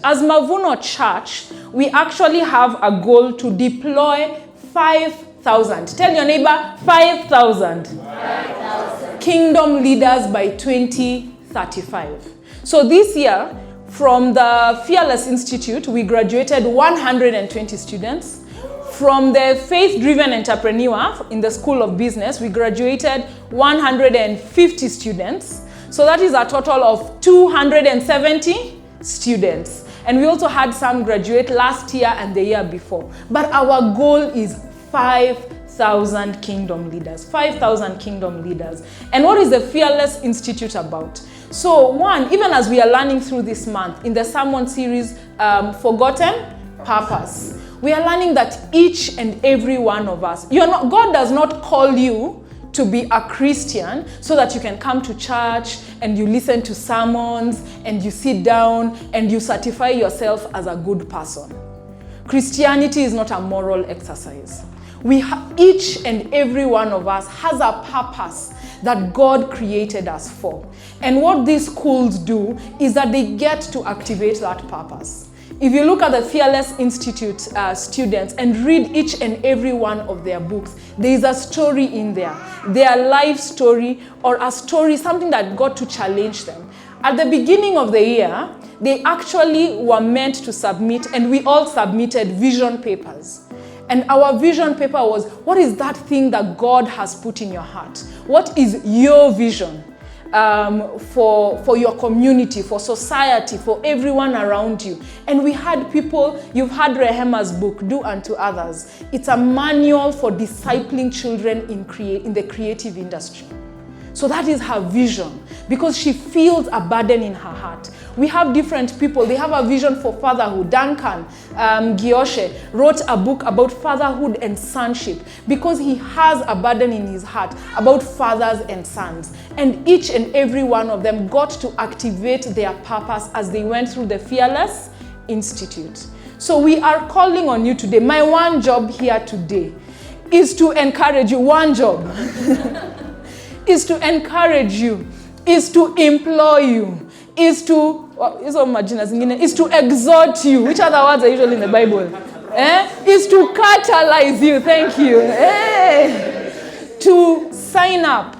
As Mavuno Church, we actually have a goal to deploy 5,000. Tell your neighbor, 5,000. 5,000. Kingdom leaders by 2035. So this year, from the Fearless Institute, we graduated 120 students. From the Faith-Driven Entrepreneur in the School of Business, we graduated 150 students. So that is a total of 270 students. And we also had some graduate last year and the year before. But our goal is 5,000 kingdom leaders. 5,000 kingdom leaders. And what is the Fearless Institute about? So one, even as we are learning through this month in the sermon series, Forgotten Purpose, we are learning that each and every one of us, God does not call you to be a Christian so that you can come to church and you listen to sermons and you sit down and you certify yourself as a good person. Christianity is not a moral exercise. Each and every one of us has a purpose that God created us for. And what these schools do is that they get to activate that purpose. If you look at the Fearless Institute students and read each and every one of their books, there is a story in there. Their life story or a story, something that got to challenge them. At the beginning of the year, they actually were meant to submit, and we all submitted vision papers. And our vision paper was, what is that thing that God has put in your heart? What is your vision? For your community, for society, for everyone around you. And we had people, you've had Rehema's book, Do Unto Others. It's a manual for discipling children in the creative industry. So that is her vision, because she feels a burden in her heart. We have different people. They have a vision for fatherhood. Duncan Gioshe wrote a book about fatherhood and sonship because he has a burden in his heart about fathers and sons. And each and every one of them got to activate their purpose as they went through the Fearless Institute. So we are calling on you today. My one job here today is to encourage you. One job. Is to encourage you, is to implore you, is to exhort you. Which other words are usually in the Bible? Is to catalyze you. Thank you. To sign up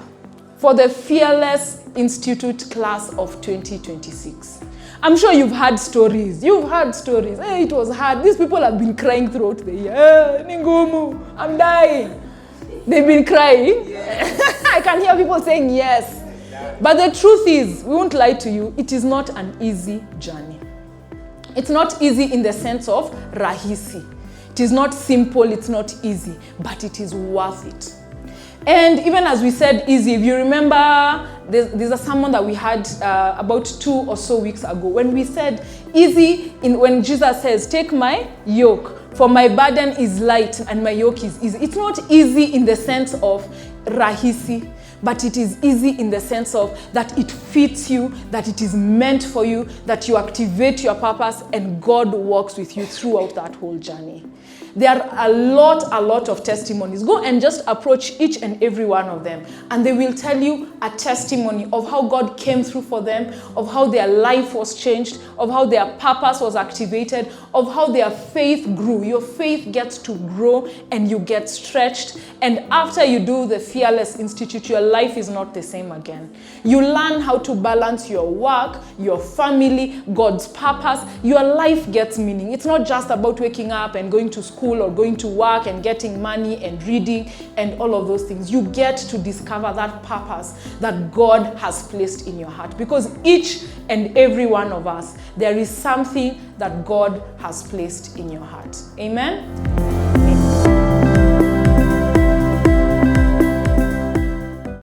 for the Fearless Institute class of 2026. I'm sure you've heard stories. It was hard. These people have been crying throughout the year. Ningumu, I'm dying. They've been crying. I can hear people saying yes. But the truth is, we won't lie to you, it is not an easy journey. It's not easy in the sense of rahisi. It is not simple, it's not easy, but it is worth it. And even as we said easy, if you remember, there's a sermon that we had about 2 or so weeks ago when we said easy, when Jesus says, take my yoke, for my burden is light and my yoke is easy. It's not easy in the sense of rahisi, but it is easy in the sense of that it fits you, that it is meant for you, that you activate your purpose and God walks with you throughout that whole journey. There are a lot of testimonies. Go and just approach each and every one of them, and they will tell you a testimony of how God came through for them, of how their life was changed, of how their purpose was activated, of how their faith grew. Your faith gets to grow and you get stretched. And after you do the Fearless Institute, your life is not the same again. You learn how to balance your work, your family, God's purpose. Your life gets meaning. It's not just about waking up and going to school or going to work and getting money and reading and all of those things. You get to discover that purpose that God has placed in your heart, because each and every one of us, there is something that God has placed in your heart. Amen.